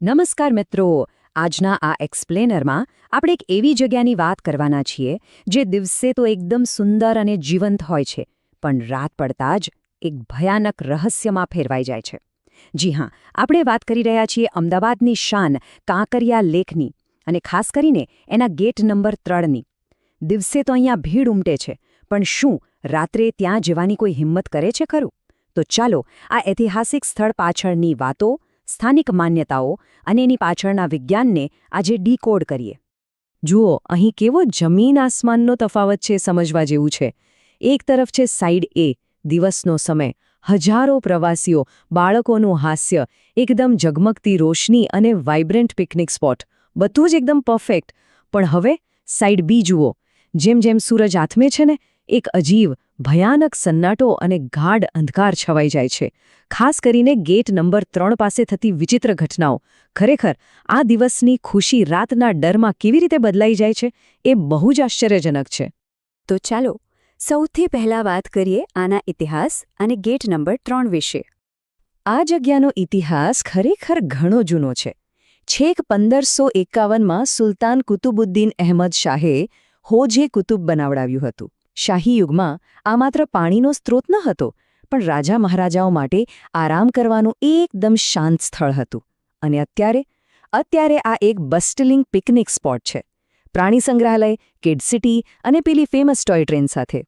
નમસ્કાર મિત્રો, આજના આ એક્સપ્લેનરમાં આપણે એક એવી જગ્યાની વાત કરવાના છીએ જે દિવસે તો એકદમ સુંદર અને જીવંત હોય છે, પણ રાત પડતા જ એક ભયાનક રહસ્યમાં ફેરવાઈ જાય છે. જી હા, આપણે વાત કરી રહ્યા છીએ અમદાવાદની શાન કાંકરિયા લેકની, અને ખાસ કરીને એના ગેટ નંબર 3ની. દિવસે તો અહીંયા ભીડ ઉમટે છે, પણ શું રાત્રે ત્યાં જવાની કોઈ હિંમત કરે છે ખરું? તો ચાલો આ ઐતિહાસિક સ્થળ પાછળની વાતો, સ્થાનિક માન્યતાઓ અને એની પાછળના વિજ્ઞાનને આજે ડીકોડ કરીએ. જુઓ, અહીં કેવો જમીન આસમાનનો તફાવત છે સમજવા જેવું છે. એક તરફ છે સાઈડ એ, દિવસનો સમય, હજારો પ્રવાસીઓ, બાળકોનું હાસ્ય, એકદમ ઝગમગતી રોશની અને વાઇબ્રન્ટ પિકનિક સ્પોટ, બધું જ એકદમ પરફેક્ટ. પણ હવે સાઈડ બી જુઓ, જેમ જેમ સૂરજ આથમે છે ને, એક અજીબ, ભયાનક સન્નાટો અને ગાઢ અંધકાર છવાઈ જાય છે. ખાસ કરીને ગેટ નંબર 3 પાસે થતી વિચિત્ર ઘટનાઓ ખરેખર આ દિવસની ખુશી રાતના ડરમાં કેવી રીતે બદલાઈ જાય છે, એ બહુ જ આશ્ચર્યજનક છે. તો ચાલો સૌથી પહેલા વાત કરીએ આના ઇતિહાસ અને ગેટ નંબર 3 વિશે. આ જગ્યાનો ઇતિહાસ ખરેખર ઘણો જૂનો છે. છેક 1551માં સુલતાન કુતુબુદ્દીન અહેમદ શાહે હોજે કુતુબ બનાવડાવ્યું હતું. શાહી યુગમાં આ માત્ર પાણીનો સ્ત્રોત ન હતો, પણ રાજા મહારાજાઓ માટે આરામ કરવાનું એકદમ શાંત સ્થળ હતું. અને અત્યારે આ એક બસ્ટલિંગ પિકનિક સ્પોટ છે. પ્રાણી સંગ્રહાલય, કિડ સિટી અને પેલી ફેમસ ટોય ટ્રેન સાથે.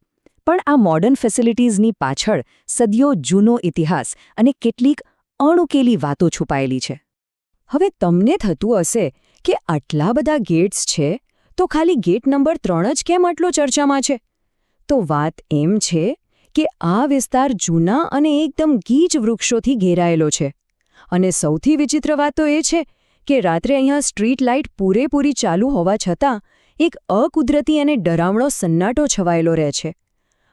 પણ આ મોડર્ન ફેસિલિટીઝની પાછળ સદીઓ જૂનો ઇતિહાસ અને કેટલીક અણુકેલી વાતો છુપાયેલી છે. હવે તમને થતું હશે કે આટલા બધા ગેટ્સ છે, તો ખાલી ગેટ નંબર 3 જ કેમ આટલો ચર્ચામાં છે? તો વાત એમ છે કે આ વિસ્તાર જૂના અને એકદમ ગીચ વૃક્ષોથી ઘેરાયેલો છે. અને સૌથી વિચિત્ર વાત તો એ છે કે રાત્રે અહીંયા સ્ટ્રીટ લાઇટ પૂરેપૂરી ચાલુ હોવા છતાં એક અકુદરતી અને ડરામણો સન્નાટો છવાયેલો રહે છે.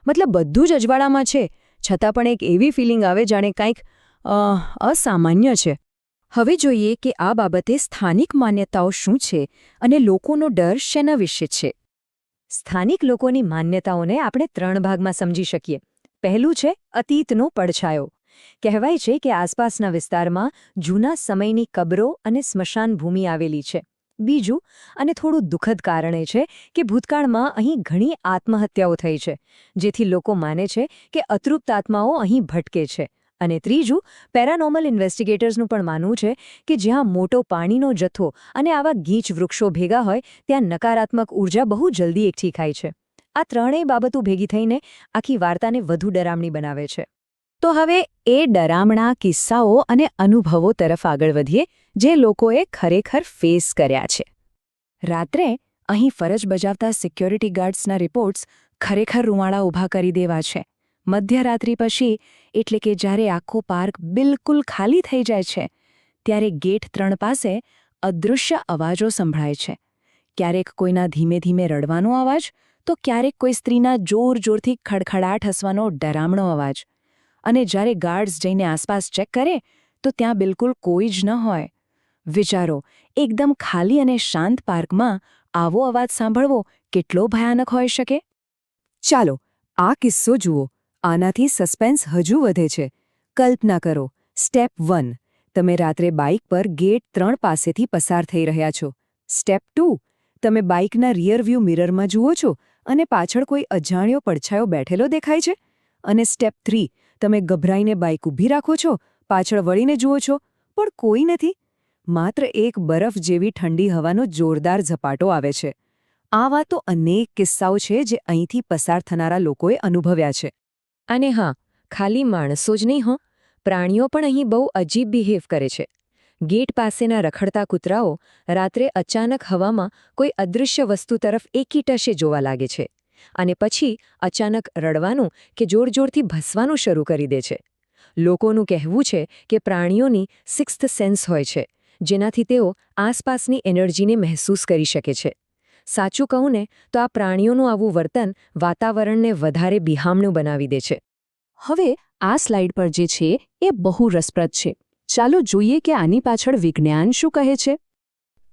મતલબ બધું જ અજવાળામાં છે, છતાં પણ એક એવી ફિલિંગ આવે જાણે કંઈક અસામાન્ય છે. હવે જોઈએ કે આ બાબતે સ્થાનિક માન્યતાઓ શું છે અને લોકોનો ડર શેના વિશે છે. સ્થાનિક લોકોની માન્યતાઓને આપણે 3 ભાગમાં સમજી શકીએ. પહેલું છે અતીતનો પડછાયો. કહેવાય છે કે આસપાસના વિસ્તારમાં જૂના સમયની કબરો અને સ્મશાન ભૂમિ આવેલી છે. બીજું, અને થોડું દુઃખદ કારણ એ છે કે ભૂતકાળમાં અહીં ઘણી આત્મહત્યાઓ થઈ છે, જેથી લોકો માને છે કે અતૃપ્ત આત્માઓ અહીં ભટકે છે. અને ત્રીજું, પેરાનોર્મલ ઇન્વેસ્ટિગેટર્સનું પણ માનવું છે કે જ્યાં મોટો પાણીનો જથ્થો અને આવા ગીચ વૃક્ષો ભેગા હોય ત્યાં નકારાત્મક ઉર્જા બહુ જલ્દી એકઠી થાય છે. આ ત્રણેય બાબતો ભેગી થઈને આખી વાર્તાને વધુ ડરામણી બનાવે છે. તો હવે એ ડરામણા કિસ્સાઓ અને અનુભવો તરફ આગળ વધીએ જે લોકોએ ખરેખર ફેસ કર્યા છે. રાત્રે અહીં ફરજ બજાવતા સિક્યોરિટી ગાર્ડ્સના રિપોર્ટ્સ ખરેખર રૂવાડા ઊભા કરી દેવા છે. મધ્યરાત્રિ પછી, એટલે કે જ્યારે આખો પાર્ક બિલકુલ ખાલી થઈ જાય છે, ત્યારે ગેટ 3 પાસે અદૃશ્ય અવાજો સંભળાય છે. ક્યારેક કોઈના ધીમે ધીમે રડવાનો અવાજ, તો ક્યારેક કોઈ સ્ત્રીના જોરથી ખડખડાટ હસવાનો ડરામણો અવાજ. અને જ્યારે ગાર્ડ્સ જઈને આસપાસ ચેક કરે તો ત્યાં બિલકુલ કોઈ જ ન હોય. વિચારો, એકદમ ખાલી અને શાંત પાર્કમાં આવો અવાજ સાંભળવો કેટલો ભયાનક હોઈ શકે? ચાલો આ કિસ્સો જુઓ. આનાથી સસ્પેન્સ હજુ વધે છે. કલ્પના કરો, સ્ટેપ 1, તમે રાત્રે બાઇક પર ગેટ 3 પાસેથી પસાર થઈ રહ્યા છો. સ્ટેપ 2, તમે બાઇકના રિયર વ્યૂ મિરરમાં જુઓ છો અને પાછળ કોઈ અજાણ્યો પડછાયો બેઠેલો દેખાય છે. અને સ્ટેપ 3, તમે ગભરાઈને બાઇક ઊભી રાખો છો, પાછળ વળીને જુઓ છો, પણ કોઈ નથી. માત્ર એક બરફ જેવી ઠંડી હવાનો જોરદાર ઝપાટો આવે છે. આવા તો અનેક કિસ્સાઓ છે જે અહીંથી પસાર થનારા લોકોએ અનુભવ્યા છે. અને હા, ખાલી માણસો જ નહીં હો, પ્રાણીઓ પણ અહીં બહુ અજીબ બિહેવ કરે છે. ગેટ પાસેના રખડતા કૂતરાઓ રાત્રે અચાનક હવામાં કોઈ અદૃશ્ય વસ્તુ તરફ એકીટશે જોવા લાગે છે, અને પછી અચાનક રડવાનું કે જોરથી ભસવાનું શરૂ કરી દે છે. લોકોનું કહેવું છે કે પ્રાણીઓની સિક્સ્થ સેન્સ હોય છે, જેનાથી તેઓ આસપાસની એનર્જીને મહેસૂસ કરી શકે છે. સાચું કહું ને તો આ પ્રાણીઓનું આવું વર્તન વાતાવરણને વધારે બિહામણું બનાવી દે છે. હવે આ સ્લાઇડ પર જે છે એ બહુ રસપ્રદ છે. ચાલો જોઈએ કે આની પાછળ વિજ્ઞાન શું કહે છે.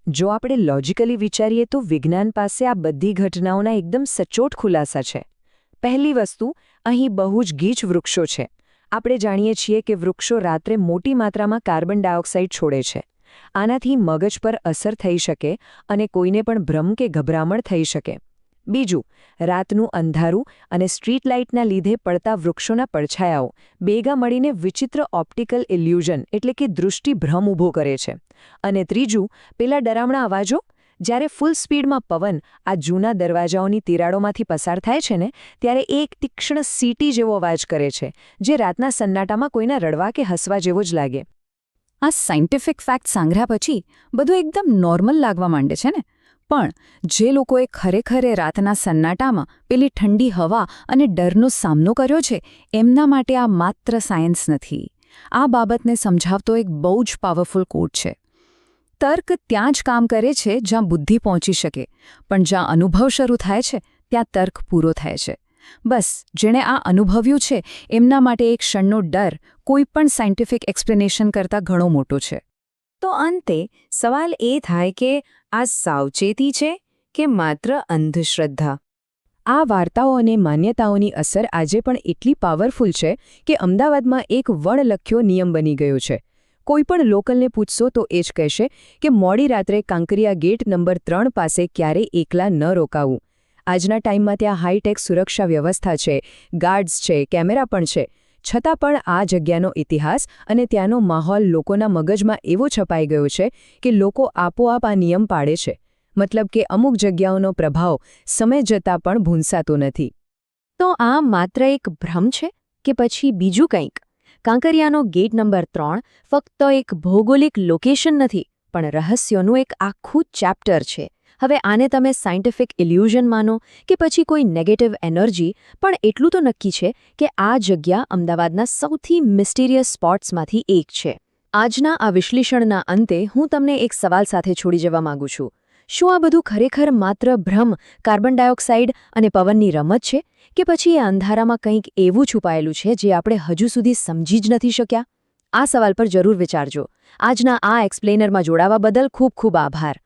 જો આપણે લોજિકલી વિચારીએ તો વિજ્ઞાન પાસે આ બધી ઘટનાઓના એકદમ સચોટ ખુલાસા છે. પહેલી વસ્તુ, અહીં બહુ જ ગીચ વૃક્ષો છે. આપણે જાણીએ છીએ કે વૃક્ષો રાત્રે મોટી માત્રામાં કાર્બન ડાયોક્સાઇડ છોડે છે, આનાથી મગજ પર અસર થઈ શકે અને કોઈને પણ ભ્રમ કે ગભરામણ થઈ શકે. બીજું, રાતનું અંધારું અને સ્ટ્રીટ લાઇટના લીધે પડતા વૃક્ષોના પડછાયાઓ ભેગા મળીને વિચિત્ર ઓપ્ટિકલ ઇલ્યુઝન એટલે કે દૃષ્ટિભ્રમ ઊભો કરે છે. અને ત્રીજું, પેલા ડરામણા અવાજો, જ્યારે ફૂલ સ્પીડમાં પવન આ જૂના દરવાજાઓની તિરાડોમાંથી પસાર થાય છે ને, ત્યારે એ એક તીક્ષ્ણ સીટી જેવો અવાજ કરે છે, જે રાતના સન્નાટામાં કોઈના રડવા કે હસવા જેવો જ લાગે. આ સાયન્ટિફિક ફેક્ટ સાંભળ્યા પછી બધું એકદમ નોર્મલ લાગવા માંડે છે ને, પણ જે લોકોએ ખરેખર રાતના સન્નાટામાં પેલી ઠંડી હવા અને ડરનો સામનો કર્યો છે, એમના માટે આ માત્ર સાયન્સ નથી. આ બાબતને સમજાવતો એક બહુ જ પાવરફુલ કોટ છે. તર્ક ત્યાં જ કામ કરે છે જ્યાં બુદ્ધિ પહોંચી શકે, પણ જ્યાં અનુભવ શરૂ થાય છે ત્યાં તર્ક પૂરો થાય છે. બસ જેણે આ અનુભવ્યું છે એમના માટે એક ક્ષણનો ડર કોઈ પણ સાયન્ટિફિક એક્સપ્લેનેશન કરતાં ઘણો મોટો છે. તો અંતે સવાલ એ થાય કે આ સાવચેતી છે કે માત્ર અંધશ્રદ્ધા? આ વાર્તાઓ અને માન્યતાઓની અસર આજે પણ એટલી પાવરફુલ છે કે અમદાવાદમાં એક વણલખ્યો નિયમ બની ગયો છે. કોઈ પણ લોકલને પૂછશો તો એ જ કહેશે કે મોડી રાત્રે કાંકરિયા ગેટ નંબર 3 પાસે ક્યારેય એકલા ન રોકાવું. આજના ટાઈમમાં ત્યાં હાઈટેક સુરક્ષા વ્યવસ્થા છે, ગાર્ડ્સ છે, કેમેરા પણ છે. છતાં પણ આ જગ્યાનો ઇતિહાસ અને ત્યાંનો માહોલ લોકોના મગજમાં એવો છપાઈ ગયો છે કે લોકો આપોઆપ આ નિયમ પાડે છે. મતલબ કે અમુક જગ્યાઓનો પ્રભાવ સમય જતાં પણ ભૂંસાતો નથી. તો આ માત્ર એક ભ્રમ છે કે પછી બીજું કંઈક? કાંકરિયાનો ગેટ નંબર 3 ફક્ત એક ભૌગોલિક લોકેશન નથી, પણ રહસ્યોનું એક આખું ચેપ્ટર છે. હવે આને તમે સાયન્ટિફિક ઇલ્યુઝન માનો કે પછી કોઈ નેગેટિવ એનર્જી, પણ એટલું તો નક્કી છે કે આ જગ્યા અમદાવાદના સૌથી મિસ્ટીરિયસ સ્પોટ્સમાંથી એક છે. આજના આ વિશ્લેષણના અંતે હું તમને એક સવાલ સાથે છોડી જવા માંગુ છું. શું આ બધું ખરેખર માત્ર ભ્રમ, કાર્બન ડાયોક્સાઇડ અને પવનની રમત છે, કે પછી એ અંધારામાં કંઈક એવું છુપાયેલું છે જે આપણે હજુ સુધી સમજી જ નથી શક્યા? આ સવાલ પર જરૂર વિચારજો. આજના આ એક્સપ્લેનરમાં જોડાવા બદલ ખૂબ ખૂબ આભાર.